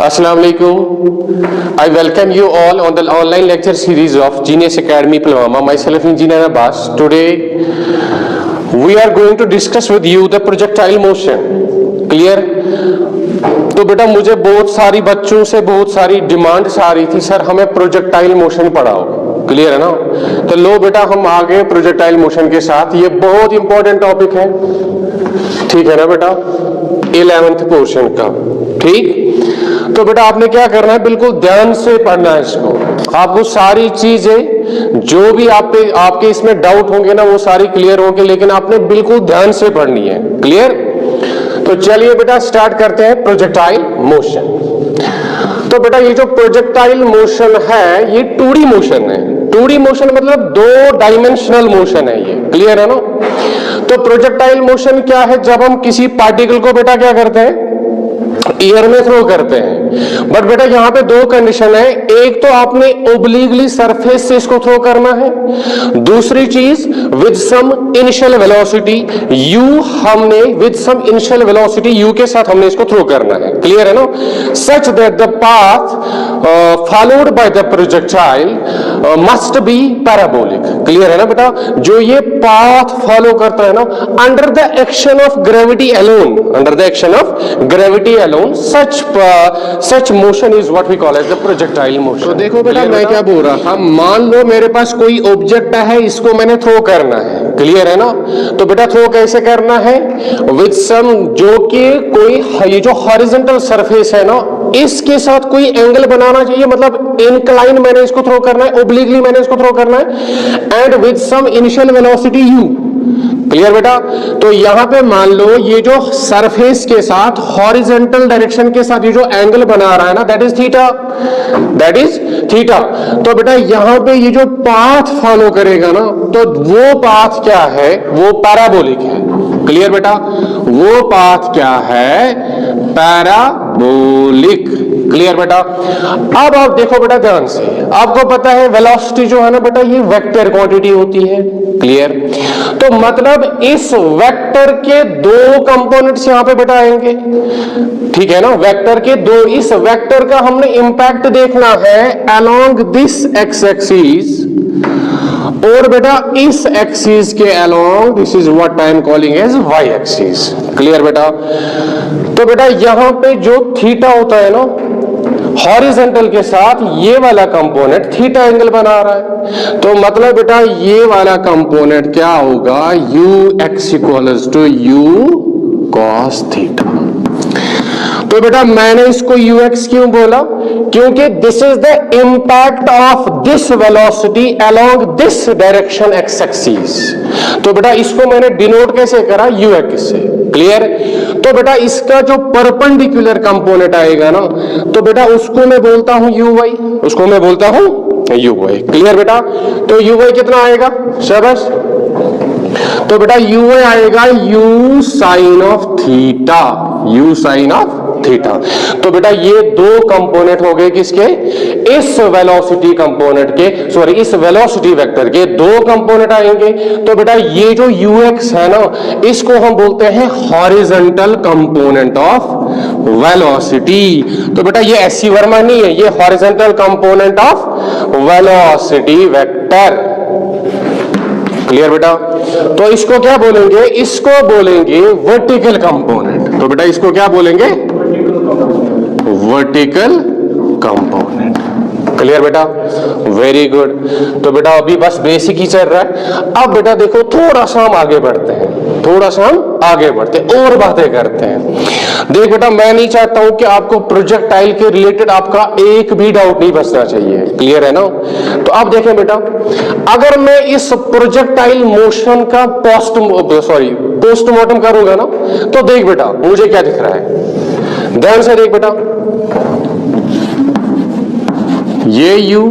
Assalamu alaikum. I welcome you all on the online lecture series of Genius Academy Pulwama. Myself Engineer Abbas. Today we are going to discuss with you the projectile motion. Clear? तो बेटा मुझे बहुत सारी बच्चों से बहुत सारी demands आ रही थी, सर हमें प्रोजेक्टाइल मोशन पढ़ाओ. क्लियर है ना? तो लो बेटा हम आ गए प्रोजेक्टाइल मोशन के साथ. ये बहुत इंपॉर्टेंट टॉपिक है, ठीक है ना बेटा, 11th पोर्शन का. ठीक, तो बेटा आपने क्या करना है, बिल्कुल ध्यान से पढ़ना है इसको. आपको सारी चीजें जो भी आपके इसमें डाउट होंगे ना वो सारी क्लियर होंगे, लेकिन आपने बिल्कुल ध्यान से पढ़नी है. क्लियर? तो चलिए बेटा स्टार्ट करते हैं प्रोजेक्टाइल मोशन. तो बेटा ये जो प्रोजेक्टाइल मोशन है ये 2D मोशन है. 2D मोशन मतलब 2 डायमेंशनल मोशन है ये. क्लियर है ना? तो प्रोजेक्टाइल मोशन क्या है, जब हम किसी पार्टिकल को बेटा क्या करते हैं, एयर में थ्रो करते हैं. बट बेटा यहाँ पे 2 कंडीशन है. एक तो आपने ओब्लिकली सरफेस से इसको थ्रो करना है, दूसरी चीज with some initial velocity u, हमने with some initial velocity u के साथ हमने इसको थ्रो करना है. क्लियर है ना? Such that the path followed by the projectile must be parabolic. Clear है ना बेटा? जो ये पाथ फॉलो करता है ना, under the action of gravity alone, under the action of gravity alone, such motion is what we call as the projectile motion. तो देखो बेटा मैं क्या बोल रहा था, मान लो मेरे पास कोई ऑब्जेक्ट है, इसको मैंने थ्रो करना है. क्लियर है ना? तो बेटा थ्रो कैसे करना है, विद सम, जो कि कोई ये जो हॉरिजॉन्टल सरफेस है ना इसके साथ कोई एंगल बनाना चाहिए, मतलब इंक्लाइन मैंने इसको थ्रो करना है, ओब्लिकली मैंने इसको थ्रो करना है, and with some initial velocity u. Clear बेटा? तो यहां पे मान लो ये जो सरफेस के साथ हॉरिजॉन्टल डायरेक्शन के साथ ये जो एंगल बना रहा है ना, that is theta, that is theta. तो बेटा यहां पे ये जो पाथ फॉलो करेगा ना, तो वो पाथ क्या है, वो पैराबोलिक है. क्लियर बेटा? वो पाथ क्या है, पैराबोलिक. क्लियर बेटा? अब आप देखो बेटा ध्यान से, आपको पता है वेलोसिटी जो है ना बेटा ये वेक्टर क्वांटिटी होती है. क्लियर? तो मतलब इस वेक्टर के 2 कंपोनेंट्स यहां पे बेटा आएंगे. ठीक है ना? वेक्टर के 2, इस वेक्टर का हमने इंपैक्ट देखना है अलोंग दिस एक्स एक्सिस, और बेटा इस एक्सिस के along, this is what I am calling as y axis. Clear बेटा? तो बेटा यहां पे जो थीटा होता है ना हॉरिजॉन्टल के साथ, ये वाला कंपोनेंट थीटा एंगल बना रहा है. तो मतलब बेटा ये वाला कंपोनेंट क्या होगा, u x equals to u cos theta. तो बेटा मैंने इसको ux क्यों बोला, क्योंकि this is the impact of this velocity along this direction x axis. तो बेटा इसको मैंने डिनोट कैसे करा, ux से. क्लियर? तो बेटा इसका जो परपेंडिकुलर कंपोनेंट आएगा ना, तो बेटा उसको मैं बोलता हूं uy, उसको मैं बोलता हूं uy. क्लियर बेटा? तो uy कितना आएगा, शाबाश. तो बेटा uy आएगा u sine of theta, u sine of theta. तो बेटा ये 2 कंपोनेंट हो गए किसके, इस वेलोसिटी कंपोनेंट के, सॉरी इस वेलोसिटी वेक्टर के 2 कंपोनेंट आएंगे. तो बेटा ये जो ux है ना, इसको हम बोलते हैं हॉरिजॉन्टल कंपोनेंट ऑफ वेलोसिटी. तो बेटा ये एससी वर्मा नहीं है, ये horizontal component of velocity vector. Clear बेटा? तो इसको क्या बोलेंगे, इसको बोलेंगे वर्टिकल कंपोनेंट. तो बेटा इसको क्या बोलेंगे, वर्टिकल कंपोनेंट. क्लियर बेटा? Very good. तो बेटा अभी बस बेसिक ही चल रहा है. अब बेटा देखो थोड़ा सा हम आगे बढ़ते हैं, थोड़ा सा हम आगे बढ़ते हैं और बातें करते हैं. देख बेटा मैं नहीं चाहता हूं कि आपको प्रोजेक्टाइल के रिलेटेड आपका एक भी डाउट नहीं बचना चाहिए. क्लियर है ना? तो अब देखें बेटा, अगर मैं इस प्रोजेक्टाइल मोशन का पोस्टमार्टम करूंगा ना, तो देख बेटा मुझे क्या दिख रहा है, ध्यान से देख बेटा, ये u,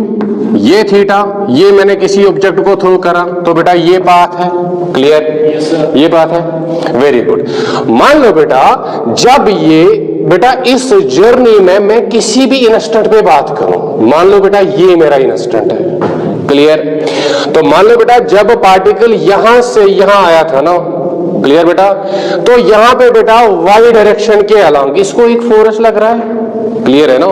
ये थीटा, ये मैंने किसी ऑब्जेक्ट को थ्रो करा, तो बेटा ये पाथ है. क्लियर? ये बात है. Very good. मान लो बेटा जब ये बेटा इस जर्नी में मैं किसी भी इंस्टेंट पे बात करूं, मान लो बेटा ये मेरा इंस्टेंट है. क्लियर? तो मान लो बेटा जब पार्टिकल यहां से यहां आया था ना, क्लियर बेटा, तो यहां पे बेटा वाई डायरेक्शन के अलोंग इसको एक फोर्स लग रहा है. क्लियर है ना?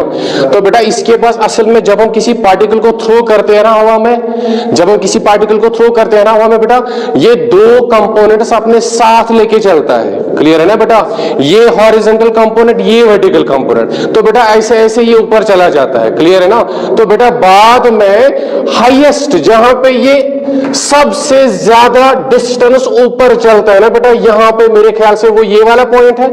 तो बेटा इसके पास असल में जब हम किसी पार्टिकल को थ्रो करते हैं ना हवा में, जब हम किसी पार्टिकल को थ्रो करते हैं ना हवा में बेटा, ये दो कंपोनेंट्स अपने साथ लेके चलता है। क्लियर है ना बेटा? ये हॉरिजॉन्टल कंपोनेंट, ये वर्टिकल कंपोनेंट, तो बेटा ऐसे ऐसे ये ऊपर चला जाता है। क्लियर है ना? तो बेटा बाद में हाईएस्ट जहां पे ये सबसे ज्यादा डिस्टेंस ऊपर चलता है ना बेटा, यहां पे मेरे ख्याल से वो ये वाला पॉइंट है।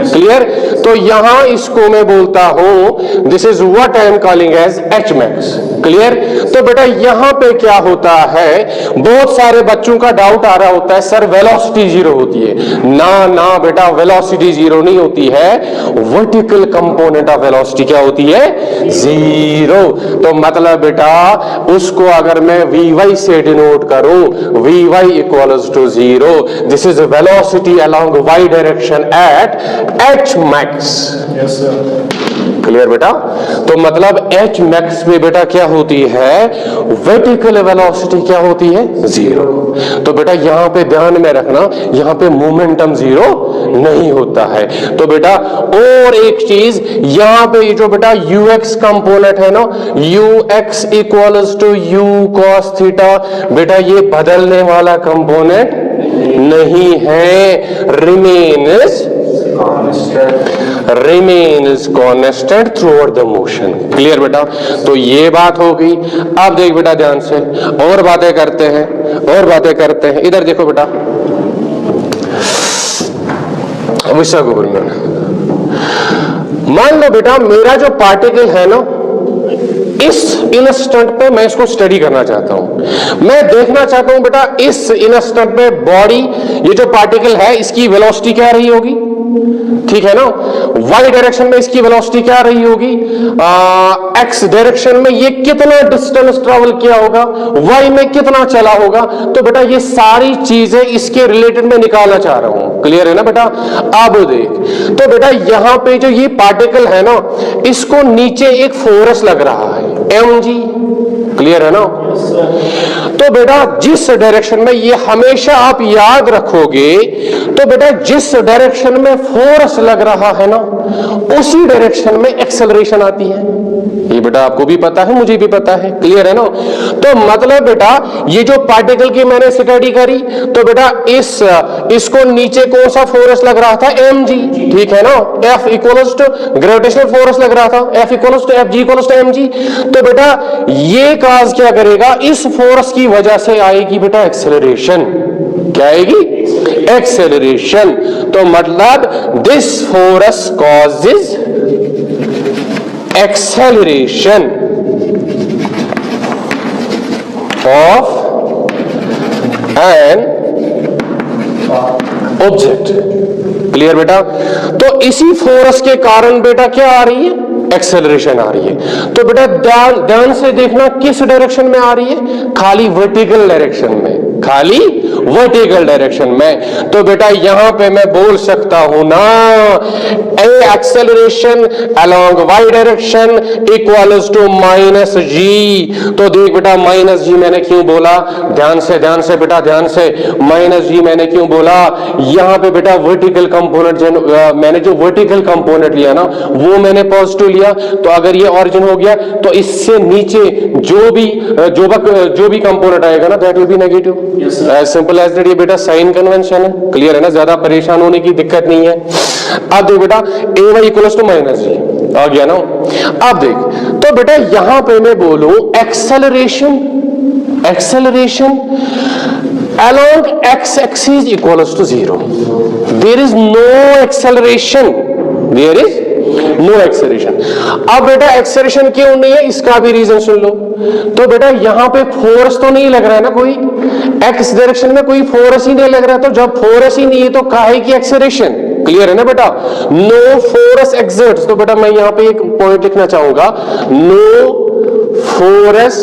क्लियर? तो यहां इसको मैं बोलता हूं this is what I am calling as h max. Clear? तो बेटा यहां पे क्या होता है, बहुत सारे बच्चों का डाउट आ रहा होता है सर वेलोसिटी जीरो होती है। ना ना बेटा, वेलोसिटी जीरो नहीं होती है, वर्टिकल कंपोनेंट ऑफ वेलोसिटी क्या होती है, जीरो। तो मतलब बेटा उसको अगर मैं वी से डिनोट करूं, v y equals to zero, this is velocity along y direction at h max. Yes sir. Clear बेटा? तो मतलब एच मैक्स पे बेटा क्या होती है, वर्टिकल वेलोसिटी क्या होती है, जीरो। तो बेटा यहां पे ध्यान में रखना, यहां पे मोमेंटम जीरो नहीं होता है। तो बेटा और एक चीज यहां पे जो बेटा यूएक्स कंपोनेंट है ना, u x equals to u cos theta, बेटा ये बदलने वाला कंपोनेंट नहीं है, remains constant throughout the motion। Clear बेटा? तो ये बात हो गई। अब देख बेटा ध्यान से, और बातें करते हैं, और बातें करते हैं। इधर देखो बेटा, मान लो बेटा मेरा जो पार्टिकल है ना, इस इंस्टेंट पे मैं इसको स्टडी करना चाहता हूं। मैं देखना चाहता हूं बेटा इस इंस्टेंट पे बॉडी, ये जो पार्टिकल है इसकी वेलोसिटी क्या रही होगी, ठीक है ना? वाई डायरेक्शन में इसकी वेलोसिटी क्या रही होगी, एक्स डायरेक्शन में ये कितना डिस्टेंस ट्रेवल किया होगा, वाई में कितना चला होगा। तो बेटा ये सारी चीजें इसके रिलेटेड में निकालना चाह रहा हूं। क्लियर है ना बेटा? अब देख, तो बेटा यहां पे जो ये पार्टिकल है ना, इसको नीचे एक फोर्स लग रहा है mg। क्लियर है ना? तो बेटा जिस डायरेक्शन में, ये हमेशा आप याद रखोगे, तो बेटा जिस डायरेक्शन में फोर्स लग रहा है ना, उसी डायरेक्शन में एक्सेलरेशन आती है। ये बेटा आपको भी पता है, मुझे भी पता है। क्लियर है ना? तो मतलब बेटा ये जो पार्टिकल की मैंने स्टडी करी, तो बेटा इसको नीचे कौन सा फोर्स लग रहा था, mg। ठीक है ना? F equals to gravitational force लग रहा था, F equals to Fg equals to mg। तो बेटा ये काज क्या करेगा, इस फोर्स की वजह से आएगी बेटा एक्सेलरेशन। क्या आएगी, एक्सेलरेशन। तो मतलब this force causes acceleration of an object. Clear बेटा? तो इसी फोर्स के कारण बेटा क्या आ रही है, एक्सेलरेशन आ रही है। तो बेटा ध्यान से देखना किस डायरेक्शन में आ रही है, खाली वर्टिकल डायरेक्शन में, खाली वर्टिकल डायरेक्शन में। तो बेटा यहां पे मैं बोल सकता हूं ना, a acceleration along y direction equals to minus g. तो देख बेटा माइनस जी मैंने क्यों बोला, ध्यान से बेटा ध्यान से, माइनस जी मैंने क्यों बोला, यहां पे बेटा वर्टिकल कंपोनेंट मैंने जो वर्टिकल कंपोनेंट लिया ना, वो मैंने पॉजिटिव लिया। तो अगर ये ऑरिजिन हो गया, तो इससे नीचे जो भी कंपोनेंट आएगा ना, that will be negative. As simple as that. ये बेटा साइन कन्वेंशन है। क्लियर है ना? ज्यादा परेशान होने की दिक्कत नहीं है। अब देख बेटा ए वाई इक्वल्स टू माइनस जी आ गया ना। अब देख, तो बेटा यहां पे मैं बोलूं acceleration along x axis equals to 0. There is no acceleration. There is no acceleration. अब बेटा एक्सेलरेशन क्यों नहीं है, इसका भी रीजन सुन लो। तो बेटा यहां पे फोर्स तो नहीं लग रहा है ना, कोई एक्स डायरेक्शन में कोई फोर्स ही नहीं लग रहा है। तो जब फोर्स ही नहीं है तो काहे की एक्सेलरेशन। क्लियर है ना बेटा? No force exerts. तो बेटा मैं यहां पे एक पॉइंट लिखना चाहूंगा, no force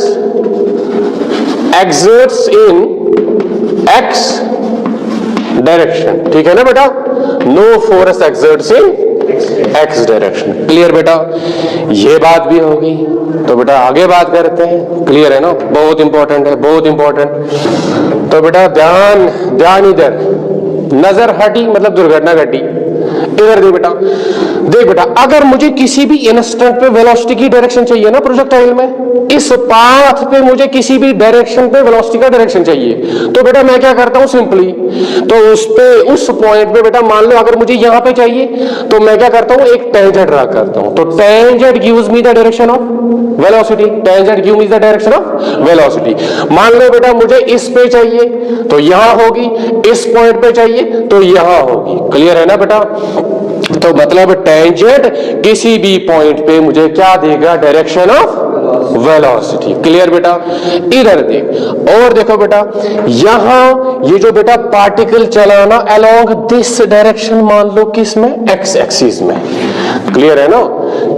exerts in x direction. ठीक है ना बेटा? No force exerts in x direction. Clear बेटा? ये बात भी होगी। तो बेटा आगे बात करते हैं। क्लियर है ना? बहुत इंपॉर्टेंट है, बहुत इंपॉर्टेंट। तो बेटा ध्यान इधर, नजर हटी मतलब दुर्घटना घटी। इधर देख बेटा अगर मुझे किसी भी इंस्टेंट पे वेलोसिटी की डायरेक्शन चाहिए ना प्रोजेक्टाइल में, इस पाथ पे मुझे किसी भी डायरेक्शन पे वेलोसिटी का डायरेक्शन चाहिए, तो बेटा मैं क्या करता हूं सिंपली, तो उस पॉइंट पे बेटा मान लो अगर मुझे यहां पे चाहिए तो मैं क्या करता हूं, एक टेंजेंट ड्रा करता हूं, तो tangent gives me the direction of velocity, tangent gives me the direction of velocity. मान लो बेटा मुझे इस पे चाहिए तो यहां होगी, इस पॉइंट पे चाहिए तो यहां होगी, क्लियर है ना बेटा। तो मतलब टेंजेंट किसी भी पॉइंट पे मुझे क्या देगा, डायरेक्शन ऑफ वेलोसिटी, क्लियर बेटा। इधर देख और देखो बेटा यहां ये जो बेटा पार्टिकल चला ना अलोंग दिस डायरेक्शन, मान लो किस में, एक्स एक्सिस में, क्लियर है ना,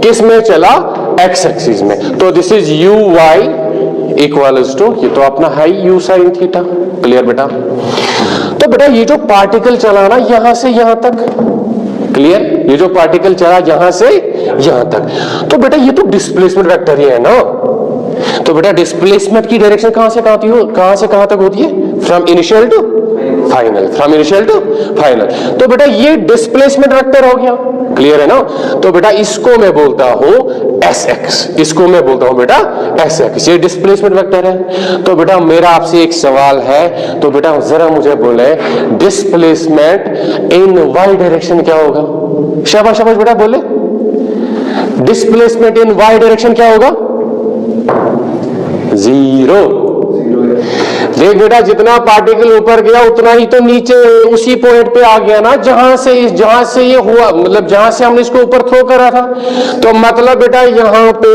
किस में चला, एक्स एक्सिस में, तो this is u y equals to, ये तो अपना है यू साइन थीटा, क्लियर बेटा। तो बेटा ये जो पार्टिकल चला ना यहां से यहां तक, क्लियर, ये जो पार्टिकल चला यहां से यहां तक, तो बेटा ये तो डिस्प्लेसमेंट वेक्टर ही है ना, तो बेटा डिस्प्लेसमेंट की डायरेक्शन कहां से कहां तक होती है, from initial to final, from initial to final, तो बेटा ये डिस्प्लेसमेंट वेक्टर हो गया, क्लियर है ना। तो बेटा इसको मैं बोलता हूं एस एक्स, इसको मैं बोलता हूं बेटा एस एक्स, ये डिस्प्लेसमेंट वेक्टर है। तो बेटा मेरा आपसे एक सवाल है, तो बेटा जरा मुझे बोले डिस्प्लेसमेंट इन वाई डायरेक्शन क्या होगा, शाबाश शाबाश बेटा बोले, डिस्प्लेसमेंट इन वाई डायरेक्शन क्या होगा, जीरो। देख बेटा जितना पार्टिकल ऊपर गया उतना ही तो नीचे उसी पॉइंट पे आ गया ना, जहां से ये हुआ, मतलब जहां से हमने इसको ऊपर थ्रो करा था, तो मतलब बेटा यहां पे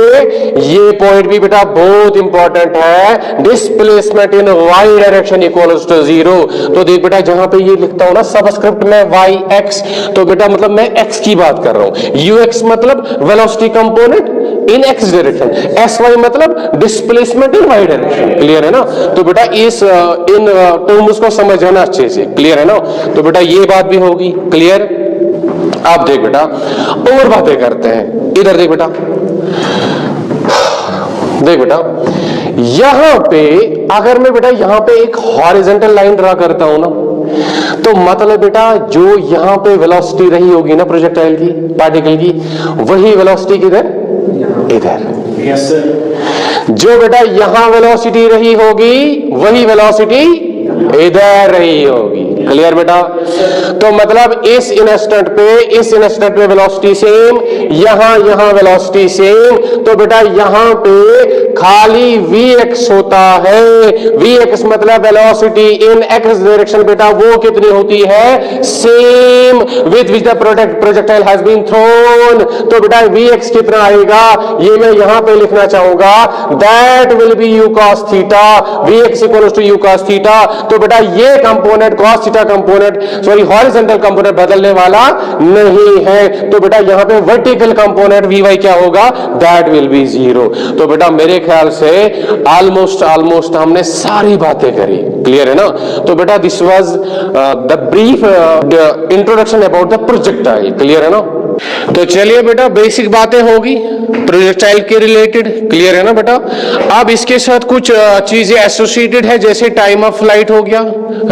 ये पॉइंट भी बेटा बहुत इंपॉर्टेंट है, displacement in y direction equals to zero. तो देख बेटा जहां पे ये लिखता हूं ना सबस्क्रिप्ट में वाई एक्स, तो बेटा मतलब मैं एक्स की बात कर रहा हूं, यू एक्स मतलब velocity component in x direction, s y मतलब displacement in y direction, clear है ना। तो बेटा इन टर्म्स को समझना अच्छे से, क्लियर है ना। तो बेटा ये बात भी होगी क्लियर। आप देख बेटा और बातें करते हैं, इधर देख बेटा, यहां पे अगर मैं बेटा यहां पे एक हॉरिजॉन्टल लाइन ड्रा करता हूं ना, तो मतलब बेटा जो यहां पे वेलोसिटी रही होगी ना प्रोजेक्टाइल की, पार्टिकल की, वही वेलोसिटी किधर, इधर, यस सर, जो बेटा यहां वेलोसिटी रही होगी वही वेलोसिटी इधर रही होगी, क्लियर बेटा। तो मतलब इस इंस्टेंट पे वेलोसिटी सेम, यहां वेलोसिटी सेम, तो बेटा यहां पे खाली Vx होता है, Vx मतलब वेलोसिटी इन x डायरेक्शन बेटा वो कितनी होती है, same with which the projectile has been thrown. तो बेटा Vx कितना आएगा, ये मैं यहां पे लिखना चाहूंगा, that will be u cos theta, Vx equals to u cos theta. तो बेटा ये component cos theta component, sorry horizontal component बदलने वाला नहीं है, तो बेटा यहां पे वर्टिकल कंपोनेंट Vy क्या होगा, दैट विल बी जीरो। तो बेटा मेरे ख्याल से ऑलमोस्ट हमने सारी बातें करी, क्लियर है ना। तो बेटा this was the brief introduction about the projectile, clear है ना। तो चलिए बेटा बेसिक बातें होगी प्रोजेक्टाइल के रिलेटेड, क्लियर है ना बेटा। अब इसके साथ कुछ चीजें एसोसिएटेड है, जैसे टाइम ऑफ फ्लाइट हो गया,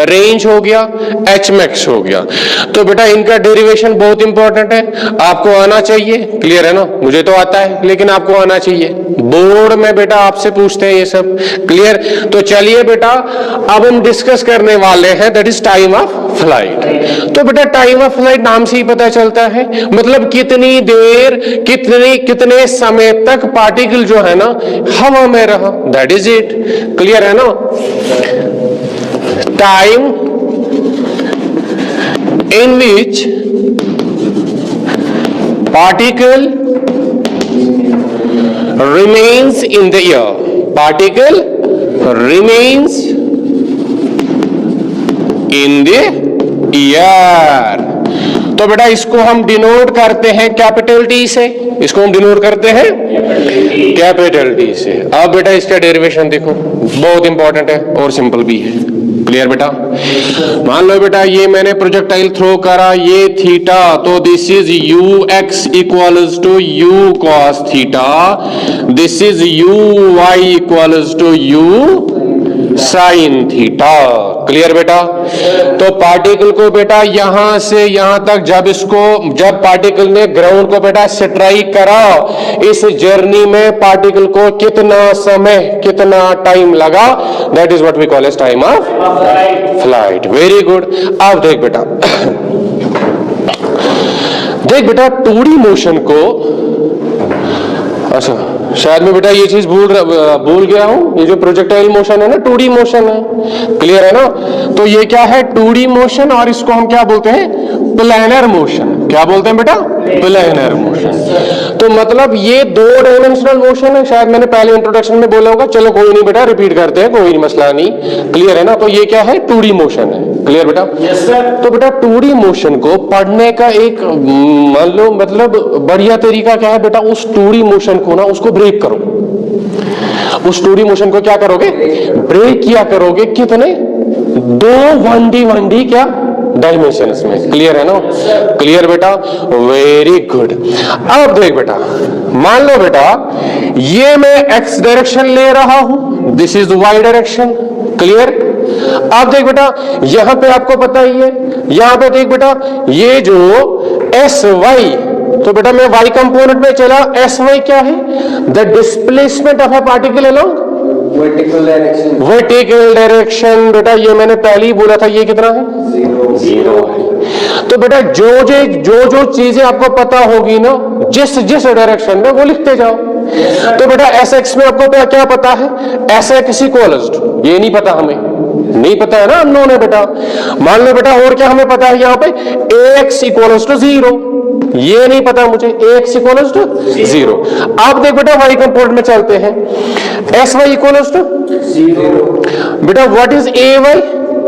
रेंज हो गया, एच मैक्स हो गया। तो बेटा इनका डेरिवेशन बहुत इंपॉर्टेंट है, आपको आना चाहिए, क्लियर है ना। मुझे तो आता है लेकिन आपको आना चाहिए, बोर्ड में बेटा आपसे पूछते हैं ये सब, क्लियर। तो चलिए बेटा अब हम डिस्कस करने वाले हैं that is time of flight. तो बेटा टाइम ऑफ फ्लाइट नाम से ही पता चलता है, मतलब कितनी देर कितने समय तक पार्टिकल जो है ना हवा में रहा, दैट इज इट, क्लियर है ना। Time in which particle remains in the air, particle remains in the air। तो बेटा इसको हम डिनोट करते हैं कैपिटल टी से, इसको हम डिनोट करते हैं कैपिटल टी से। अब बेटा इसका डेरिवेशन देखो, बहुत इंपॉर्टेंट है और सिंपल भी है, क्लियर बेटा। मान लो बेटा ये मैंने प्रोजेक्टाइल थ्रो करा, ये थीटा, तो this is u x equals to u cos theta, this is u y equals to u sine theta. Clear बेटा? तो पार्टिकल को बेटा यहां से यहां तक जब पार्टिकल ने ग्राउंड को बेटा स्ट्राइक करा, इस जर्नी में पार्टिकल को कितना टाइम लगा, that is what we call as time of flight. Very good. अब देख बेटा, देख बेटा 2D मोशन को, अच्छा शायद मैं बेटा ये चीज भूल गया हूं, ये जो प्रोजेक्टाइल मोशन है ना 2D मोशन है। क्लियर है ना? तो ये क्या है? 2D मोशन, और इसको हम क्या बोलते हैं? Planar motion. क्या बोलते हैं बेटा? Planar motion. तो मतलब ये 2 डायमेंशनल मोशन है। शायद मैंने पहले इंट्रोडक्शन में बोला होगा, चलो कोई नहीं बेटा, रिपीट करते हैं, कोई मसला नहीं। क्लियर है ना? तो ये क्या है? 2D मोशन है। क्लियर बेटा? Yes sir. तो बेटा 2D मोशन को पढ़ने का एक मान लो मतलब बढ़िया तरीका क्या है बेटा? उस 2D मोशन को ना उसको ब्रेक करो। उस 2D मोशन को क्या करोगे? ब्रेक किया करोगे। कितने? 2 1D क्या डायमेंशंस में। क्लियर है ना? क्लियर बेटा? Very good. अब देख बेटा, मान लो बेटा ये मैं एक्स डायरेक्शन ले रहा हूं, this is y direction. Clear? अब देख बेटा, यहां पे आपको पता ही है, यहां पे देख बेटा ये जो एस वाई, तो बेटा मैं वाई कंपोनेंट में चला, एस वाई क्या है? The displacement of A particle along vertical direction. Vertical direction. बेटा ये मैंने पहले ही बोला था, ये कितना है? 0 है। तो बेटा जो चीजें आपको पता होगी ना, जिस डायरेक्शन में, वो लिखते जाओ। तो बेटा एस एक्स में आपको क्या पता है? एस एक्स इक्वल्स टू, ये नहीं पता हमें, नहीं पता है ना, अननोन है बेटा। मान लो बेटा और क्या हमें पता है यहाँ पे? एक्स इक्वल्स टू 0, ये नहीं पता मुझे, एक्स इक्वल्स टू 0। अब देख बेटा वाई कंपोनेंट में चलते हैं, एस वाई इक्वल्स टू 0। बेटा what is a y?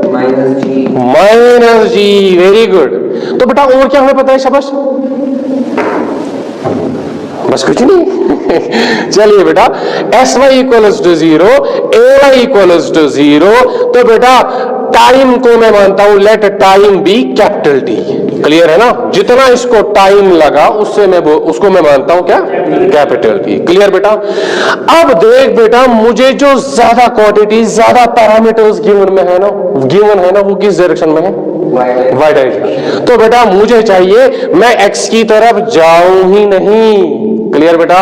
Minus g. Very good. तो बेटा और क्या हमें पता है? शाबाश, बस कुछ नहीं। चलिए बेटा, s y equals to 0, a y equals to 0। तो बेटा टाइम को मैं मानता हूं let time be capital T. Clear है ना? जितना इसको टाइम लगा उसको मैं मानता हूं क्या? Capital T. क्लियर बेटा? अब देख बेटा, मुझे जो ज्यादा क्वांटिटी, ज्यादा पैरामीटर्स गिवन है ना, वो किस डायरेक्शन में है? Y direction. तो बेटा मुझे चाहिए मैं एक्स की तरफ जाऊं ही नहीं। क्लियर बेटा?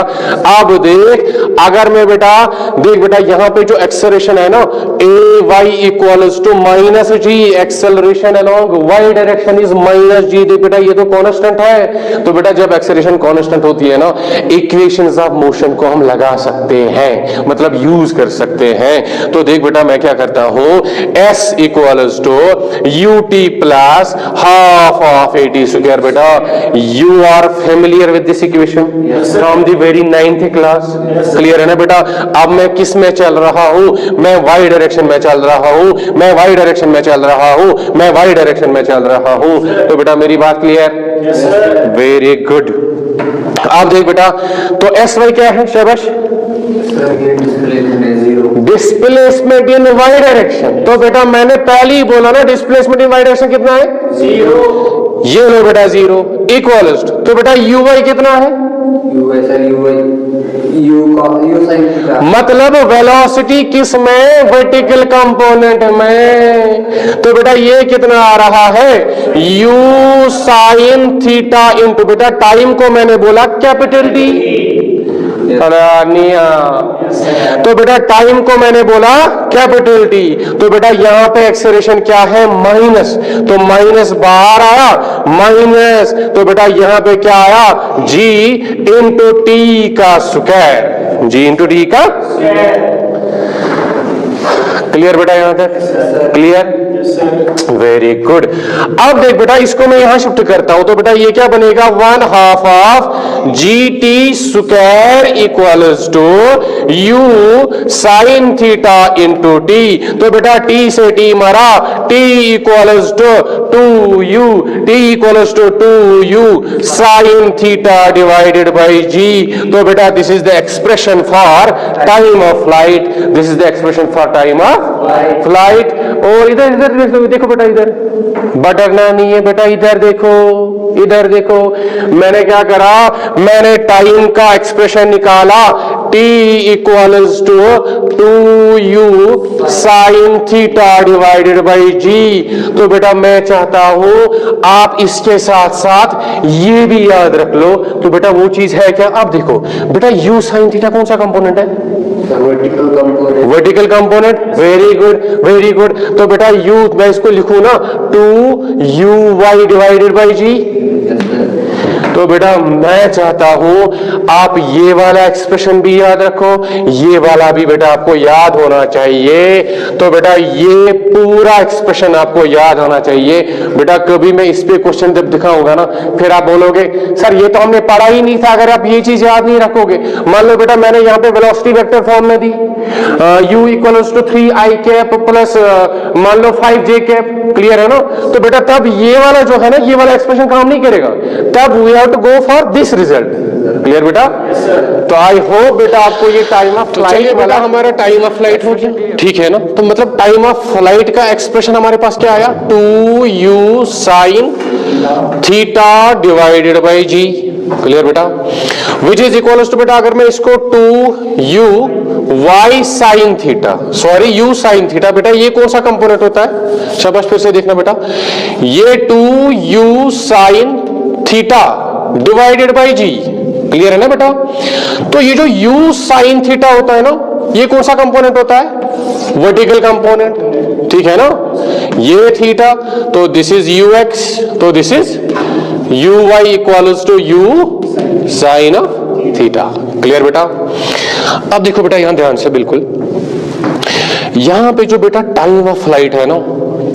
अब देख, अगर मैं बेटा देख बेटा यहां पे जो एक्सेलरेशन है ना, a y equals to minus g, acceleration along y direction is minus g. देख बेटा ये तो कांस्टेंट है। तो बेटा जब एक्सेलरेशन कांस्टेंट होती है ना, इक्वेशंस ऑफ मोशन को हम लगा सकते हैं, मतलब यूज कर सकते हैं। तो देख बेटा मैं क्या करता हूं, s equals to u t plus half of a t square. बेटा you are familiar with this equation from the very 9th class. Clear है ना बेटा? अब मैं किस में चल रहा हूं? मैं वाई डायरेक्शन में चल रहा हूं, मैं वाई डायरेक्शन में चल रहा हूं, मैं वाई डायरेक्शन में चल रहा हूं। तो बेटा मेरी बात क्लियर? Very good. अब देख बेटा, तो एस वाई क्या है? शाबाश, डिस्प्लेसमेंट इन वाई डायरेक्शन। तो बेटा मैंने पहले ही बोला ना, डिस्प्लेसमेंट इन वाई डायरेक्शन कितना है? 0। ये लो बेटा 0 इक्वल्स। तो बेटा यू वाई कितना है? मतलब वेलोसिटी किस में? वर्टिकल कंपोनेंट में। तो बेटा ये कितना आ रहा है? u साइन थीटा इंटू, बेटा टाइम को मैंने बोला कैपिटल टी। तो बेटा टाइम को मैंने बोला कैपिटल टी। तो बेटा यहां पे एक्सेलरेशन क्या है? माइनस। तो माइनस बाहर आया, माइनस। तो बेटा यहां पे क्या आया? जी इंटू टी का स्क्वायर, जी इंटू टी का। क्लियर बेटा यहां तक? क्लियर? Very good. अब देख बेटा इसको मैं यहां शिफ्ट करता हूं, तो बेटा ये क्या बनेगा? 1/2 of g t square equals to u sine theta into t. तो बेटा टी से टी मारा, t equals to 2u, t equals to 2u sine theta divided by g. तो बेटा this is the expression for time of flight, this is the expression for time of flight. और इधर इधर देखो बेटा, इधर बटरना नहीं है बेटा, इधर देखो, इधर देखो। मैंने क्या करा? मैंने टाइम का एक्सप्रेशन निकाला t equals to 2u sine theta divided by g। तो बेटा मैं चाहता हूं आप इसके साथ साथ ये भी याद रख लो। तो बेटा वो चीज है क्या, आप देखो बेटा u साइन थीटा कौन सा कंपोनेंट है, vertical component. Vertical component. Very good very good. तो बेटा u मैं इसको लिखूं ना 2uy डिवाइडेड बाई g। तो बेटा मैं चाहता हूं आप ये वाला एक्सप्रेशन भी याद रखो, ये वाला भी बेटा आपको याद होना चाहिए। तो बेटा ये पूरा एक्सप्रेशन आपको याद होना चाहिए। बेटा कभी मैं इस पे क्वेश्चन जब दिखाऊंगा ना फिर आप बोलोगे सर ये तो हमने पढ़ा ही नहीं था, अगर आप ये चीज याद नहीं रखोगे। मान लो बेटा मैंने यहाँ पे वेलोसिटी वेक्टर फॉर्म में दी u equals to 3i cap plus मान लो 5j कैप, क्लियर है ना। तो बेटा तब ये वाला जो है ना ये वाला एक्सप्रेशन काम नहीं करेगा, तब we have to go for this result. Clear बेटा। तो आई होप बेटा आपको ये टाइम ऑफ फ्लाइट वाला हमारा टाइम ऑफ फ्लाइट हो गया, ठीक है ना। तो मतलब टाइम ऑफ फ्लाइट का एक्सप्रेशन हमारे पास क्या आया, 2u sine theta divided by g। Clear बेटा। विच इज इक्वल टू बेटा अगर मैं इसको 2u y sine theta, sorry u sine theta, बेटा ये कौन सा कंपोनेंट होता है, शाबाश फिर से देखना बेटा, ये 2u sine theta divided by g। Clear है ना बेटा। तो ये जो u साइन थीटा होता है ना ये कौन सा कंपोनेंट होता है, वर्टिकल कंपोनेंट, ठीक है ना। ये थीटा तो दिस इज ux, तो this is uy equals to u sine theta. Clear बेटा। अब देखो बेटा यहां ध्यान से बिल्कुल, यहां पे जो बेटा टाइम ऑफ फ्लाइट है ना,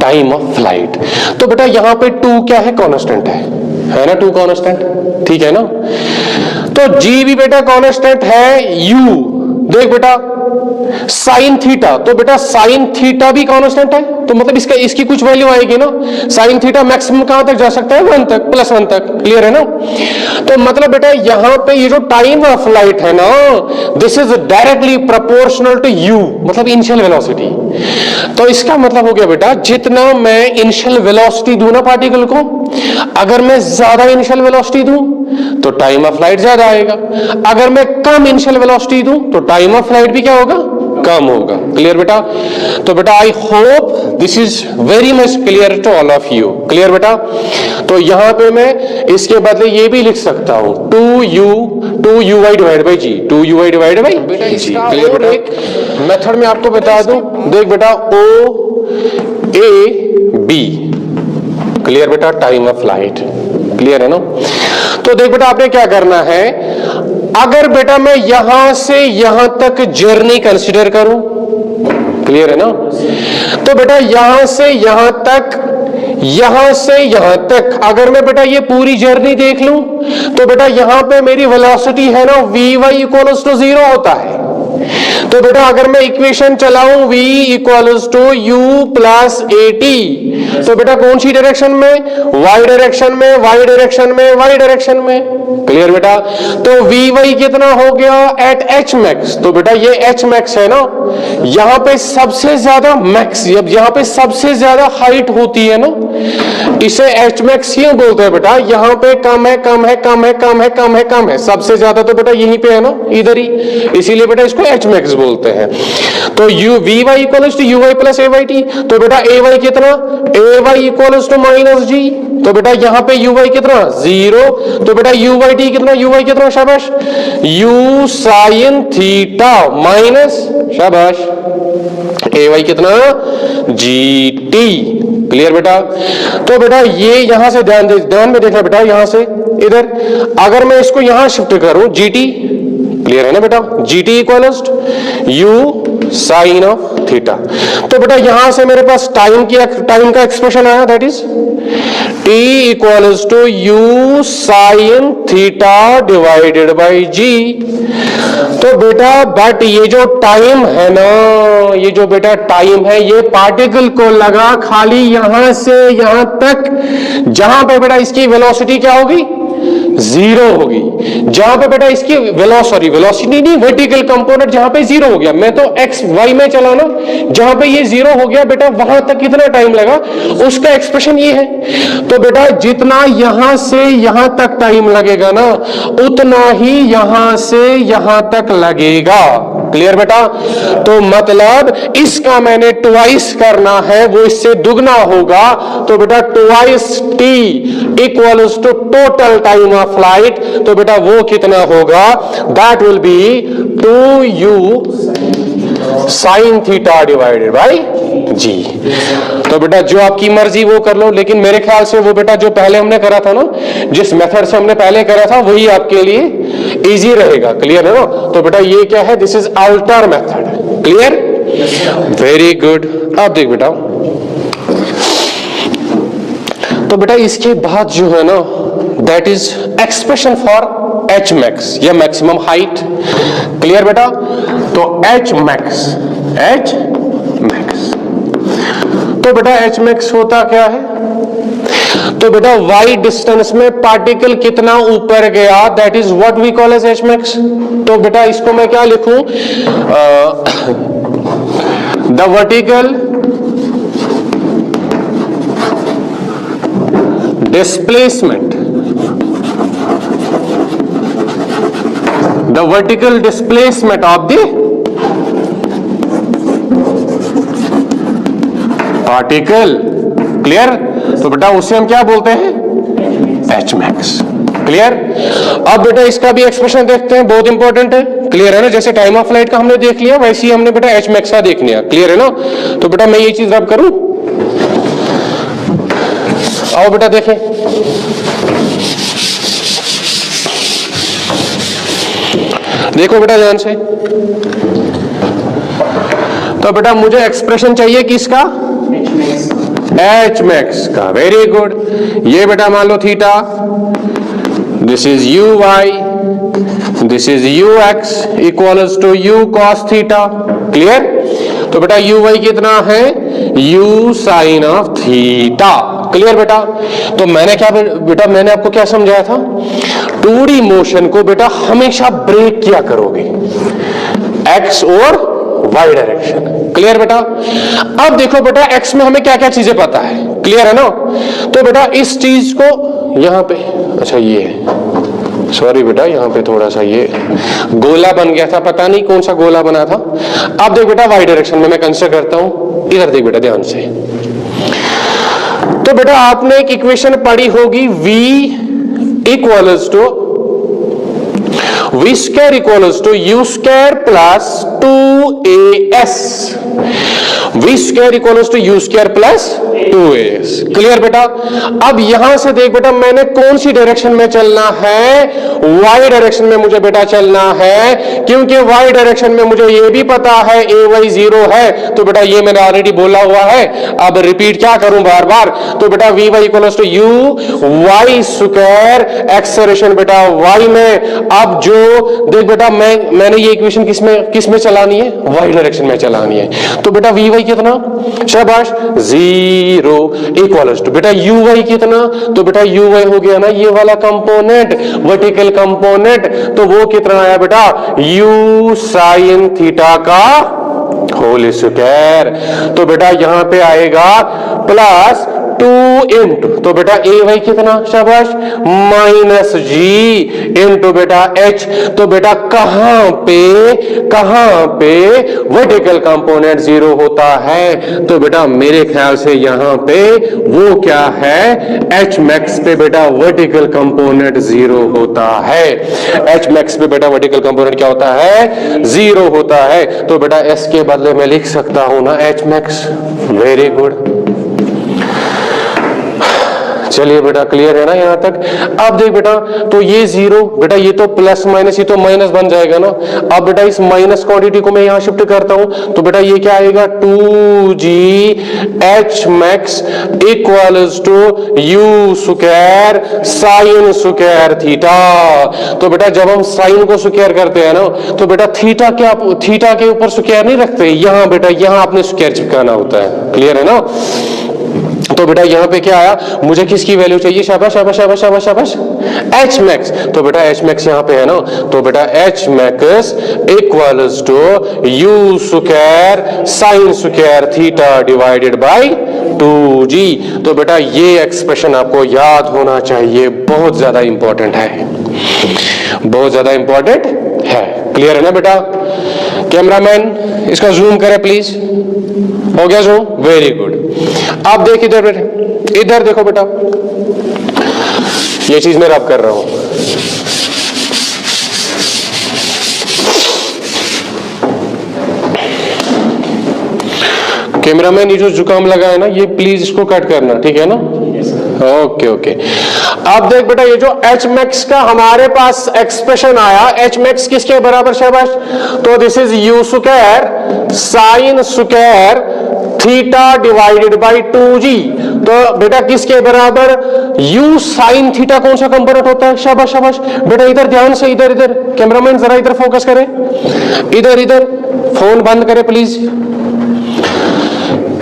टाइम ऑफ फ्लाइट, तो बेटा यहां पे 2 क्या है, कांस्टेंट है ना, 2 कांस्टेंट, ठीक है ना। तो g भी बेटा कांस्टेंट है, u देख बेटा साइन थीटा, तो बेटा साइन थीटा भी कांस्टेंट है, तो मतलब इसकी कुछ वैल्यू आएगी ना। साइन थीटा मैक्सिमम कहां तक जा सकता है, 1 तक, +1 तक। क्लियर है ना। तो मतलब बेटा यहां पे ये जो टाइम ऑफ फ्लाइट है ना this is directly proportional to u, मतलब इनिशियल वेलोसिटी। तो इसका मतलब हो गया बेटा जितना मैं इनिशियल वेलोसिटी दूं ना पार्टिकल को, अगर मैं ज्यादा इनिशियल वेलोसिटी दूं तो टाइम ऑफ फ्लाइट ज्यादा आएगा, अगर मैं कम इनिशियल वेलोसिटी दूं तो टाइम ऑफ फ्लाइट भी क्या होगा, कम होगा। क्लियर बेटा। तो बेटा I hope this is very much clear to all of you. Clear बेटा। तो यहां पे मैं इसके बदले ये भी लिख सकता हूं 2uy divide by g, 2uy divide by बेटा इसका और एक मेथड में आपको बता दूं, देख बेटा OAB। क्लियर बेटा, टाइम ऑफ फ्लाइट। क्लियर है ना। तो देख बेटा आपने क्या करना है, अगर बेटा मैं यहां से यहां तक जर्नी कंसीडर करूं, क्लियर है ना, तो बेटा यहां से यहां तक, यहां से यहां तक अगर मैं बेटा ये पूरी जर्नी देख लूं तो बेटा यहां पे मेरी वेलोसिटी है ना vy इक्वल्स टू 0 होता है। तो बेटा अगर मैं इक्वेशन चलाऊं v equals to u plus at, तो बेटा कौन सी डायरेक्शन में, y डायरेक्शन में, y डायरेक्शन में, y डायरेक्शन में। क्लियर बेटा। तो vy कितना हो गया एट h मैक्स, तो बेटा ये h मैक्स है ना, यहां पे सबसे ज्यादा मैक्स, जब यहां पे सबसे ज्यादा हाइट होती है ना इसे h मैक्स क्यों बोलते हैं बेटा, यहां पे कम है कम है कम है कम है कम है कम है, सबसे ज्यादा तो बेटा यहीं पे है ना, इधर ही, इसीलिए बेटा इसको h मैक्स बोलते हैं। तो vy equals to uy plus ayt, तो बेटा ay कितना, ay equals to minus g, तो बेटा यहां पे uy कितना 0, तो बेटा uyt कितना, uy कितना, शाबाश, u साइन थीटा माइनस, शाबाश, ay कितना gt। क्लियर बेटा। तो बेटा ये यहां से ध्यान में देखना बेटा, यहां से इधर अगर मैं इसको यहां शिफ्ट करूं gt, क्लियर है ना बेटा, gt equals u sine of theta, तो बेटा यहां से मेरे पास टाइम का एक्सप्रेशन आया, that is t equals to u sine theta divided by g। तो बेटा बट ये जो टाइम है ना, ये जो बेटा टाइम है ये पार्टिकल को लगा खाली यहां से यहां तक, जहां पे बेटा इसकी वेलोसिटी क्या होगी जीरो होगी। जहां पे बेटा इसकी वेलोसिटी नहीं, वर्टिकल कंपोनेंट जहां पे जीरो हो गया, मैं तो एक्स वाई में चला ना, जहां पे ये जीरो हो गया बेटा वहां तक कितना टाइम लगा, उसका एक्सप्रेशन ये है। तो बेटा जितना यहां से यहां तक टाइम लगेगा ना, उतना ही यहां से यहां तक लगेगा। क्लियर बेटा? तो मतलब इसका मैंने ट्वाइस करना है, वो इससे दुगना होगा। तो बेटा twice t equals to total time of flight. तो बेटा वो कितना होगा? That will be 2u sine theta divided by g. तो बेटा जो आपकी मर्जी वो कर लो, लेकिन मेरे ख्याल से वो बेटा जो पहले हमने करा था ना, जिस मेथड से हमने पहले करा था वही आपके लिए इजी रहेगा। क्लियर है ना? तो बेटा ये क्या है? This is alter method. Clear? Very good. अब देख बेटा, तो बेटा इसके बाद जो है ना, that is expression for H max या मैक्सिमम हाइट। क्लियर बेटा? तो एच मैक्स तो बेटा एच मैक्स होता क्या है? तो बेटा वाई डिस्टेंस में पार्टिकल कितना ऊपर गया, that is what we call as h max. तो बेटा इसको मैं क्या लिखूं? The vertical displacement, the vertical displacement of the particle। Clear? तो बेटा उसे हम क्या बोलते हैं? H max. क्लियर? अब बेटा इसका भी एक्सप्रेशन देखते हैं, बहुत इंपॉर्टेंट है। क्लियर है ना? जैसे टाइम ऑफ फ्लाइट का हमने देख लिया, वैसे ही हमने बेटा एच मैक्स का देख लिया। क्लियर है ना? तो बेटा मैं ये चीज रब करूं, आओ बेटा देखें। देखो बेटा ध्यान से। तो बेटा मुझे एक्सप्रेशन चाहिए किसका? एच मैक्स का। Very good. ये बेटा मान लो theta, this is u y, this is u x equals to u cos theta. Clear? तो बेटा यू वाई कितना है? U sine of theta. Clear बेटा? तो मैंने क्या बेटा, मैंने आपको क्या समझाया था? 2D मोशन को बेटा हमेशा ब्रेक किया करोगे, एक्स और वाई डायरेक्शन। क्लियर बेटा? अब देखो बेटा एक्स में हमें क्या क्या चीजें पता है। क्लियर है ना? तो बेटा इस चीज को यहां पे, अच्छा ये है, सॉरी बेटा यहां पे थोड़ा सा ये गोला बन गया था, पता नहीं कौन सा गोला बना था। अब देख बेटा वाई डायरेक्शन में मैं कंसीडर करता हूं, इधर देख बेटा ध्यान से। तो बेटा आपने एक इक्वेशन पढ़ी होगी, v equals to v square equals to u square plus 2as। v square equals to u square plus 2as। Clear बेटा? अब यहां से देख बेटा मैंने कौन सी डायरेक्शन में चलना है? y डायरेक्शन में मुझे बेटा चलना है, क्योंकि y डायरेक्शन में मुझे ये भी पता है ay 0 है। तो बेटा ये मैंने ऑलरेडी बोला हुआ है, अब रिपीट क्या करूं बार बार। तो बेटा vy equals to u y square acceleration बेटा y में। अब जो देख बेटा मैंने ये इक्वेशन किसमें चलानी है? y डायरेक्शन में चलानी है। तो बेटा vy कितना? शाबाश, 0 इक्वल्स टू बेटा uy कितना? तो बेटा uy हो गया ना ये वाला कंपोनेंट, वर्टिकल कंपोनेंट। तो वो कितना आया बेटा? u साइन थीटा का होल स्क्वायर। तो बेटा यहां पे आएगा प्लस 2 इंटू, तो बेटा ए वाई कितना? शाबाश, माइनस जी इंटू बेटा एच। तो बेटा कहां पे वर्टिकल कंपोनेंट 0 होता है? तो बेटा मेरे ख्याल से यहां पे वो क्या है? एच मैक्स पे बेटा वर्टिकल कंपोनेंट 0 होता है। एच मैक्स पे बेटा वर्टिकल कंपोनेंट क्या होता है? 0 होता है। तो बेटा एस के बदले में लिख सकता हूं ना एच मैक्स। Very good. चलिए बेटा क्लियर है ना यहां तक? अब देख बेटा, तो ये 0 बेटा, ये तो प्लस माइनस, ये तो माइनस बन जाएगा ना। अब बेटा इस माइनस क्वांटिटी को मैं यहां शिफ्ट करता हूं, तो बेटा ये क्या आएगा? 2g h max equals to u square sine square theta. तो बेटा जब हम साइन को स्क्वायर करते हैं ना, तो बेटा थीटा के ऊपर स्क्वायर नहीं रखते, यहां बेटा यहां आपने स्क्वायर चिपकाना होता है। क्लियर है ना? तो बेटा यहाँ पे क्या आया, मुझे किसकी वैल्यू चाहिए, शाबाश शाबाश शाबाश शाबाश शाबाश, एच मैक्स। तो बेटा एच मैक्स यहाँ पे है ना, तो बेटा h max equals to u square sine square theta divided by 2g। तो बेटा ये एक्सप्रेशन आपको याद होना चाहिए, बहुत ज्यादा इंपॉर्टेंट है, बहुत ज्यादा इंपॉर्टेंट है। क्लियर है ना बेटा? कैमरामैन इसका जूम करें प्लीज, हो गया जूम, वेरी गुड। आप देख इधर बेटे, इधर देखो बेटा, ये चीज मैं रब कर रहा हूं। कैमरामैन ये जो जुकाम लगा है ना, ये प्लीज इसको कट करना, ठीक है ना? Okay okay. अब देख बेटा, ये जो एच मैक्स का हमारे पास एक्सप्रेशन आया, एच मैक्स किसके बराबर शाबाश, तो this is u square sine square theta divided by 2g। तो बेटा किसके बराबर, u साइन थीटा कौन सा कंपोनेंट होता है, शाबाश शाबाश बेटा, इधर ध्यान से, इधर इधर कैमरामैन जरा इधर फोकस करें, इधर इधर, फोन बंद करें प्लीज।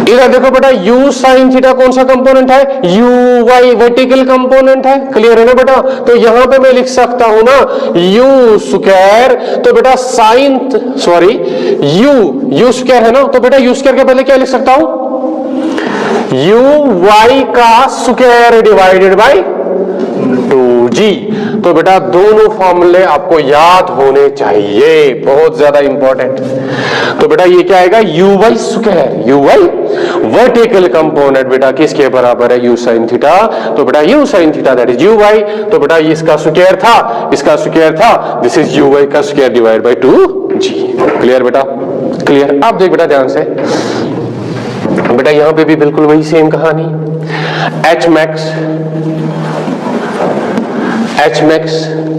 इधर देखो बेटा, u साइन थीटा कौन सा कंपोनेंट है, uy वर्टिकल कंपोनेंट है। क्लियर है ना बेटा? तो यहां पे मैं लिख सकता हूं ना u स्क्वायर, तो बेटा साइन, सॉरी u स्क्वायर है ना, तो बेटा u स्क्वायर के पहले क्या लिख सकता हूं, uy का स्क्वायर डिवाइडेड बाय 2g। तो बेटा दोनों फॉर्मूले आपको याद होने चाहिए, बहुत ज्यादा इंपॉर्टेंट। तो बेटा ये क्या आएगा, uy square, uy vertical component बेटा किसके बराबर है, u sin थीटा। तो बेटा u sin theta that is uy। तो बेटा ये इसका स्क्वायर था, इसका स्क्वायर था, दिस इज uy का square divide by 2g। Clear बेटा? क्लियर। अब देख बेटा ध्यान से बेटा, यहां पे भी बिल्कुल वही सेम कहानी, H max, H max.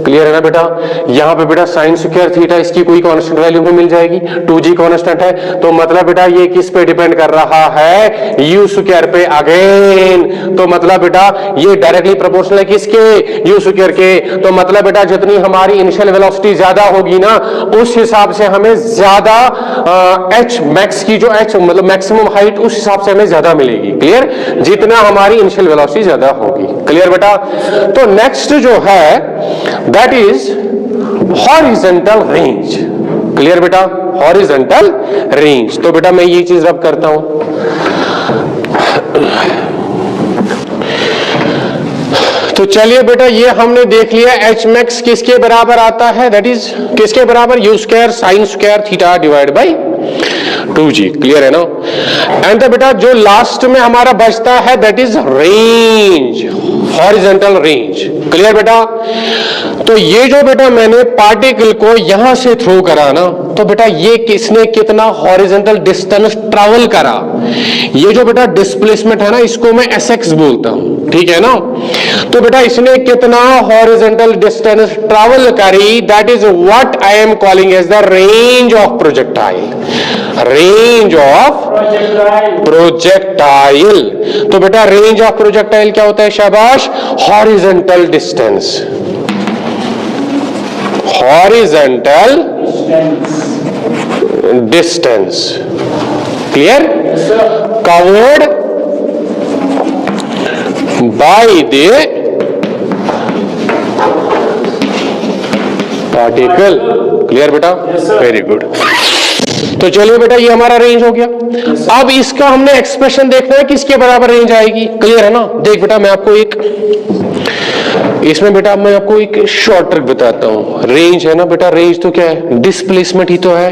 Clear है ना बेटा? यहां पे बेटा साइन स्क्वायर थीटा इसकी कोई कांस्टेंट वैल्यू में मिल जाएगी, 2g कांस्टेंट है, तो मतलब बेटा ये किस पे डिपेंड कर रहा है, u स्क्वायर पे अगेन। तो मतलब बेटा ये डायरेक्टली प्रोपोर्शनल है किसके, u स्क्वायर के। तो मतलब बेटा जितनी हमारी इनिशियल वेलोसिटी ज्यादा होगी ना, उस हिसाब से हमें ज्यादा एच मैक्स की जो एच मतलब मैक्सिमम हाइट, उस हिसाब से हमें ज्यादा मिलेगी। क्लियर? जितना हमारी इनिशियल वेलोसिटी ज्यादा होगी। क्लियर बेटा? तो नेक्स्ट जो है that is horizontal range. Clear बेटा? Horizontal range. तो बेटा मैं ये चीज रब करता हूं, तो चलिए बेटा ये हमने देख लिया एच मैक्स किसके बराबर आता है, दैट इज किसके बराबर, you square sine square theta divide by 2g। Clear है ना? एंड बेटा जो लास्ट में हमारा बचता है that is range, horizontal range. Clear बेटा? तो ये जो बेटा मैंने पार्टिकल को यहां से थ्रो करा ना, तो बेटा ये किसने कितना हॉरिजॉन्टल डिस्टेंस ट्रैवल करा, ये जो बेटा डिस्प्लेसमेंट है ना, इसको मैं sx बोलता हूं, ठीक है ना? तो बेटा इसने कितना हॉरिजॉन्टल डिस्टेंस ट्रैवल करी, that is what I am calling as the range of projectile, range of projectile. तो बेटा रेंज ऑफ प्रोजेक्टाइल क्या होता है, शाबाश, horizontal distance, horizontal distance. Clear? Covered by the particle. Clear बेटा? Very good. तो चलिए बेटा ये हमारा रेंज हो गया। अब इसका हमने एक्सप्रेशन देखना है किसके बराबर रेंज आएगी। क्लियर है ना? देख बेटा मैं आपको एक इसमें बेटा मैं आपको एक शॉर्ट ट्रिक बताता हूं। रेंज है ना बेटा, रेंज तो क्या है, डिस्प्लेसमेंट ही तो है।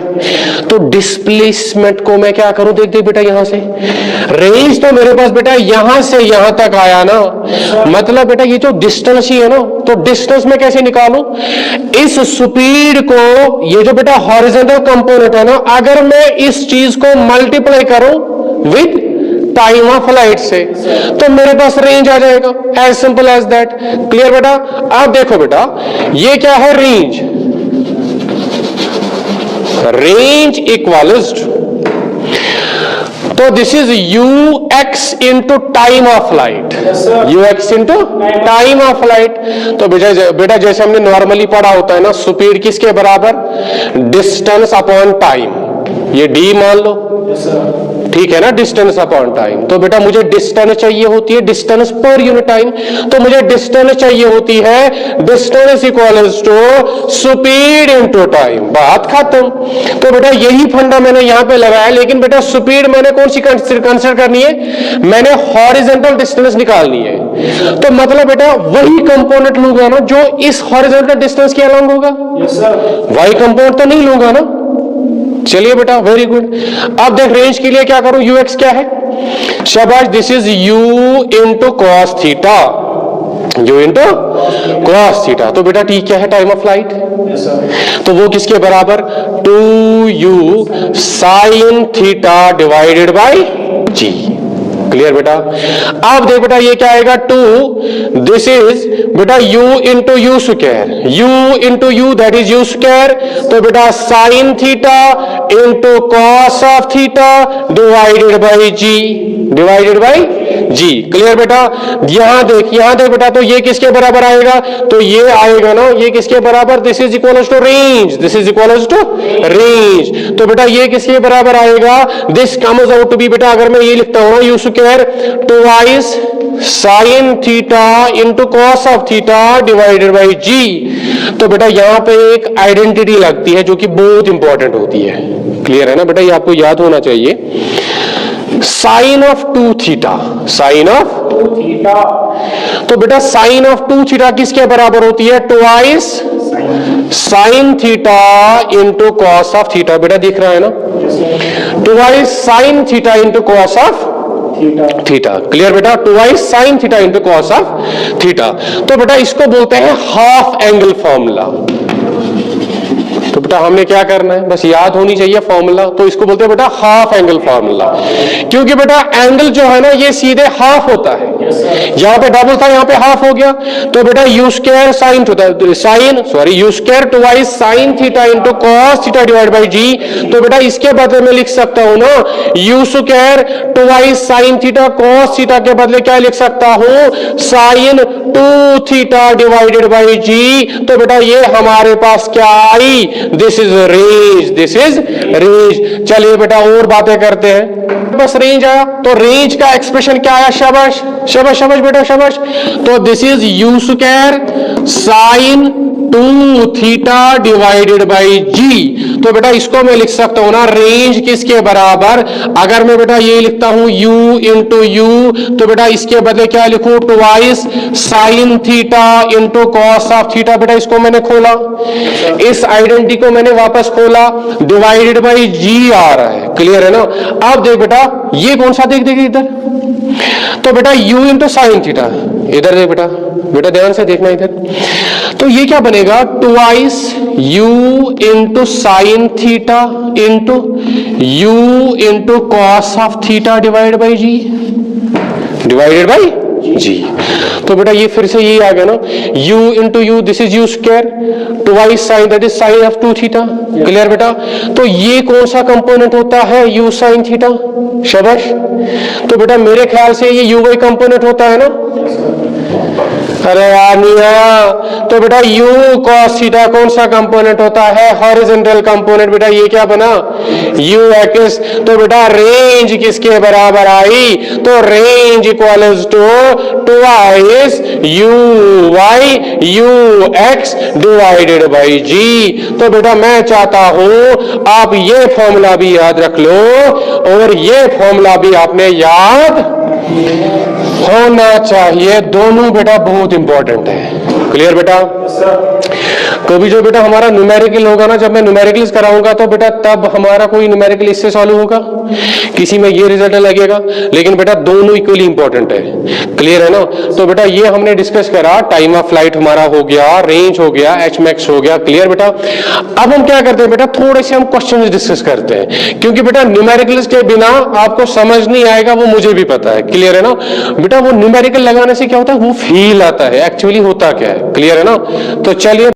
तो डिस्प्लेसमेंट को मैं क्या करूं, देख बेटा यहां से रेंज तो मेरे पास बेटा यहां से यहां तक आया ना, मतलब बेटा ये जो डिस्टेंस ही है ना, तो डिस्टेंस में कैसे निकालूं, इस स्पीड को, ये जो बेटा हॉरिजॉन्टल कंपोनेंट है ना, अगर मैं इस चीज को मल्टीप्लाई करूं विद टाइम ऑफ लाइट से, तो मेरे पास रेंज आ जाएगा, as simple as that. Clear बेटा? अब देखो बेटा ये क्या है, रेंज, रेंज इक्वल्स, तो this is u x into time of light, u x into time of light. तो बेटा जैसे हमने नॉर्मली पढ़ा होता है ना, स्पीड किसके बराबर, डिस्टेंस अपॉन टाइम, ये d मान लो, ठीक है ना, डिस्टेंस अपॉन टाइम। तो बेटा मुझे डिस्टेंस चाहिए होती है, डिस्टेंस पर यूनिट टाइम, तो मुझे डिस्टेंस चाहिए होती है distance equals to speed into time, बात खत्म। तो बेटा यही फंडा मैंने यहां पे लगाया, लेकिन बेटा स्पीड मैंने कौन सी कंसीडर करनी है, मैंने हॉरिजॉन्टल डिस्टेंस निकालनी है। तो मतलब बेटा वही कंपोनेंट लूंगा ना जो इस हॉरिजॉन्टल डिस्टेंस के अलोंग होगा, वाई कंपोनेंट तो नहीं लूंगा ना। चलिए बेटा, वेरी गुड। अब देख रेंज के लिए क्या करूं, ux क्या है, शाबाश, this is u into cos theta, u into cos theta. तो बेटा t क्या है, टाइम ऑफ फ्लाइट, तो वो किसके बराबर, 2u sine theta divided by g। Clear बेटा। अब देख बेटा ये क्या आएगा, 2, दिस इज बेटा u into u square, u into u that is u square. तो बेटा sine theta into cos of theta divided by g, divided by g. Clear बेटा। यहां देख बेटा, तो ये किसके बराबर आएगा, तो ये आएगा ना, ये किसके बराबर, this is equal to range, this is equal to range. तो बेटा ये किसके बराबर आएगा, this comes out to be, बेटा अगर मैं ये लिखता हूं ना u square twice sine theta into cos of theta divided by g. तो बेटा यहां पे एक आइडेंटिटी लगती है जो कि बहुत इंपॉर्टेंट होती है। क्लियर है ना बेटा, ये आपको याद होना चाहिए। Sine of 2 theta, sine of 2 theta, तो बेटा साइन ऑफ 2 थीटा किसके बराबर होती है, twice sine theta into cos of theta. बेटा दिख रहा है ना, twice sine theta into cos of theta. Clear बेटा, twice sine theta into cos of theta. तो बेटा इसको बोलते हैं हाफ एंगल फॉर्मूला। तो बेटा हमने क्या करना है, बस याद होनी चाहिए फॉर्मूला। तो इसको बोलते हैं बेटा हाफ एंगल फॉर्मूला, क्योंकि बेटा एंगल जो है ना ये सीधे हाफ होता है, यहां पे डबल था यहां पे हाफ हो गया। तो बेटा u square u square twice sine theta into cos theta divide by g. तो बेटा इसके बदले में लिख सकता हूं ना, u square twice sine theta cos theta के बदले क्या लिख सकता हूं, sine 2 theta divided by g. तो बेटा ये हमारे पास क्या आई, this is range, this is range. चलिए बेटा और बातें करते हैं। बस रेंज आया, तो रेंज का एक्सप्रेशन क्या आया, शाबाश शाबाश शाबाश बेटा शाबाश। तो this is u square sine 2 theta divided by g. तो बेटा इसको मैं लिख सकता हूं ना रेंज किसके बराबर, अगर मैं बेटा ये लिखता हूं u इंटू यू, तो बेटा इसके बदले क्या लिखूं, twice sine theta into cos of theta. बेटा इसको मैंने खोला, इस आइडेंटिटी को मैंने वापस खोला, डिवाइडेड बाई जी आ रहा है। क्लियर है ना। अब देख बेटा ये कौन सा, देख इधर, तो बेटा u इंटू साइन थीटा, इधर देख बेटा, बेटा ध्यान से देखना इधर। तो ये क्या बनेगा, twice u into sine theta into u into cos of theta divide by g, divided by g. तो बेटा ये फिर से यही आ गया ना, u into you, this is u square twice sign that is sine of 2 theta. Clear बेटा। तो ये कौन सा कंपोनेंट होता है, u साइन थीटा, शाबाश। तो बेटा मेरे ख्याल से ये u वाई कंपोनेंट होता है ना, अरे यार नहीं आया। तो बेटा u cos थीटा कौन सा कंपोनेंट होता है, हॉरिजॉन्टल कंपोनेंट। बेटा ये क्या बना, u एक्स। तो बेटा रेंज किसके बराबर आई, तो range equals to twice u y u x divided by g. तो बेटा मैं चाहता हूं आप ये फॉर्मूला भी याद रख लो और ये फॉर्मूला भी आपने याद होना चाहिए, दोनों बेटा बहुत इंपॉर्टेंट है। क्लियर बेटा। कभी जो बेटा हमारा न्यूमेरिकल होगा ना, जब मैं न्यूमेरिकल्स कराऊंगा तो बेटा तब हमारा कोई न्यूमेरिकल इससे सॉल्व होगा, किसी में ये रिजल्ट लगेगा, लेकिन बेटा दोनों इक्वली इंपॉर्टेंट है। क्लियर है ना। तो बेटा ये हमने डिस्कस करा, टाइम ऑफ फ्लाइट हमारा हो गया, रेंज हो गया, एच मैक्स हो गया। क्लियर बेटा। अब हम क्या करते हैं बेटा, थोड़े से हम क्वेश्चन डिस्कस करते हैं, क्योंकि बेटा न्यूमेरिकल्स के बिना आपको समझ नहीं आएगा, वो मुझे भी पता है। क्लियर है ना बेटा। वो न्यूमेरिकल लगाने से क्या होता है, वो फील आता है एक्चुअली होता क्या है। क्लियर है ना। तो चलिए